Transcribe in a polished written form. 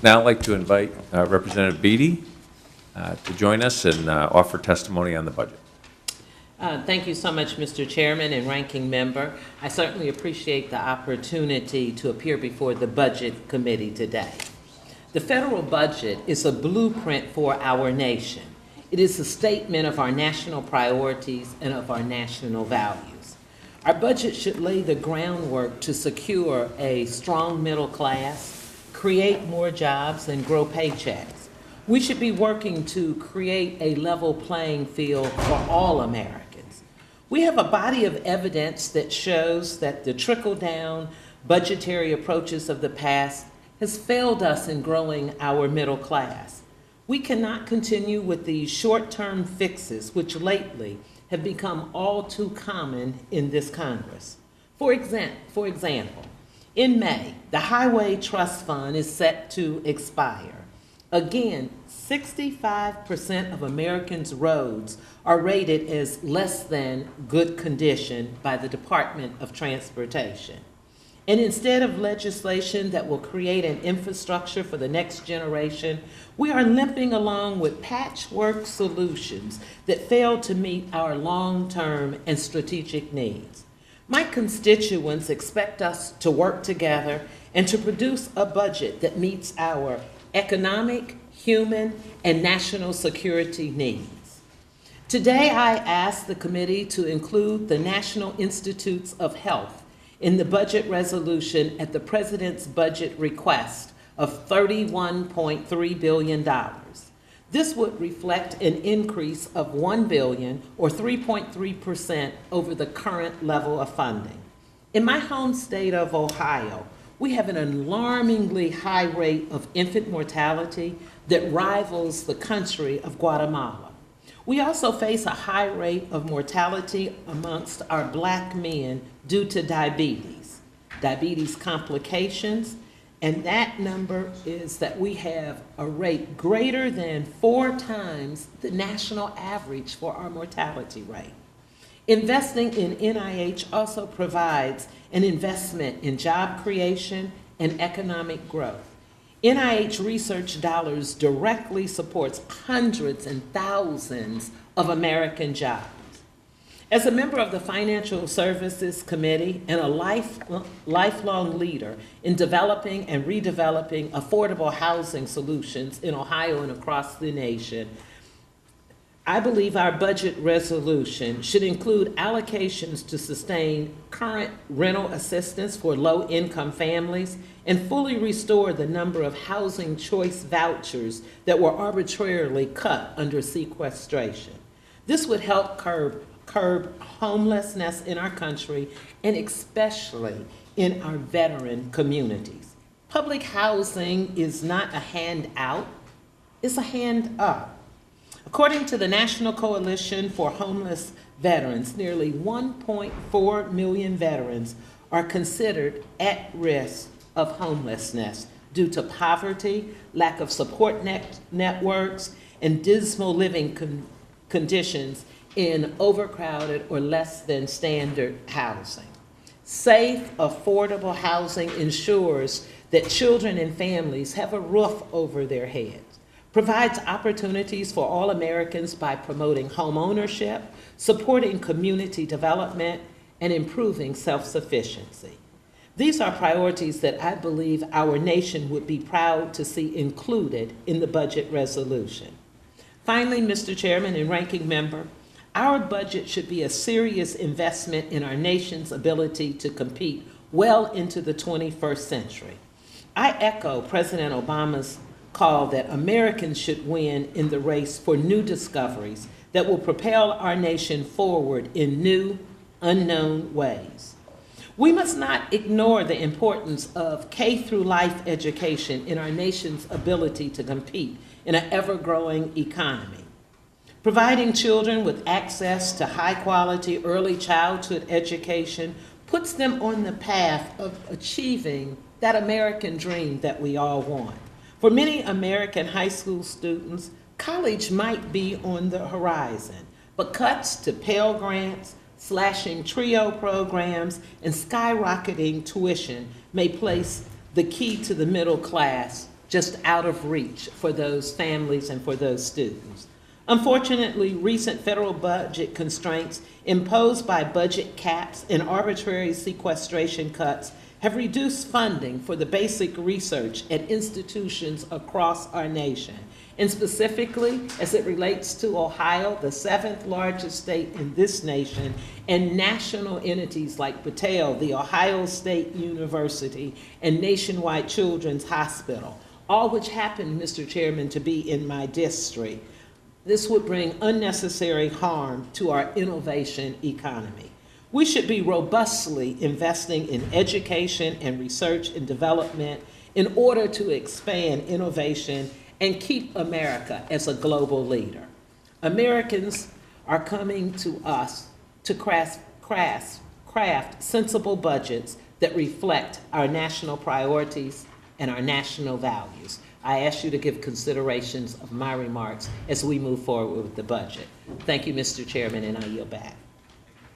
Now I'd like to invite Representative Beatty to join us and offer testimony on the budget. Thank you so much, Mr. Chairman and Ranking Member. I certainly appreciate the opportunity to appear before the Budget Committee today. The federal budget is a blueprint for our nation. It is a statement of our national priorities and of our national values. Our budget should lay the groundwork to secure a strong middle class, create more jobs, and grow paychecks. We should be working to create a level playing field for all Americans. We have a body of evidence that shows that the trickle-down budgetary approaches of the past has failed us in growing our middle class. We cannot continue with these short-term fixes, which lately have become all too common in this Congress. For example, in May, the Highway Trust Fund is set to expire. Again, 65% of Americans' roads are rated as less than good condition by the Department of Transportation. And instead of legislation that will create an infrastructure for the next generation, we are limping along with patchwork solutions that fail to meet our long-term and strategic needs. My constituents expect us to work together and to produce a budget that meets our economic, human, and national security needs. Today, I ask the committee to include the National Institutes of Health in the budget resolution at the President's budget request of $31.3 billion. This would reflect an increase of $1 billion or 3.3% over the current level of funding. In my home state of Ohio, we have an alarmingly high rate of infant mortality that rivals the country of Guatemala. We also face a high rate of mortality amongst our Black men due to diabetes complications, and that number is that we have a rate greater than 4 times the national average for our mortality rate. Investing in NIH also provides an investment in job creation and economic growth. NIH research dollars directly supports hundreds and thousands of American jobs. As a member of the Financial Services Committee and a lifelong leader in developing and redeveloping affordable housing solutions in Ohio and across the nation, I believe our budget resolution should include allocations to sustain current rental assistance for low-income families and fully restore the number of housing choice vouchers that were arbitrarily cut under sequestration. This would help curb homelessness in our country, and especially in our veteran communities. Public housing is not a handout, it's a hand up. According to the National Coalition for Homeless Veterans, nearly 1.4 million veterans are considered at risk of homelessness due to poverty, lack of support networks, and dismal living conditions in overcrowded or less than standard housing. Safe, affordable housing ensures that children and families have a roof over their heads, provides opportunities for all Americans by promoting home ownership, supporting community development, and improving self-sufficiency. These are priorities that I believe our nation would be proud to see included in the budget resolution. Finally, Mr. Chairman and Ranking Member, our budget should be a serious investment in our nation's ability to compete well into the 21st century. I echo President Obama's call that Americans should win in the race for new discoveries that will propel our nation forward in new, unknown ways. We must not ignore the importance of K-through-life education in our nation's ability to compete in an ever-growing economy. Providing children with access to high-quality early childhood education puts them on the path of achieving that American dream that we all want. For many American high school students, college might be on the horizon, but cuts to Pell Grants, slashing TRIO programs, and skyrocketing tuition may place the key to the middle class, just out of reach for those families and for those students. Unfortunately, recent federal budget constraints imposed by budget caps and arbitrary sequestration cuts have reduced funding for the basic research at institutions across our nation. And specifically, as it relates to Ohio, the 7th largest state in this nation, and national entities like Battelle, the Ohio State University, and Nationwide Children's Hospital, all which happen, Mr. Chairman, to be in my district. This would bring unnecessary harm to our innovation economy. We should be robustly investing in education and research and development in order to expand innovation and keep America as a global leader. Americans are coming to us to craft sensible budgets that reflect our national priorities and our national values. I ask you to give considerations of my remarks as we move forward with the budget. Thank you, Mr. Chairman, and I yield back.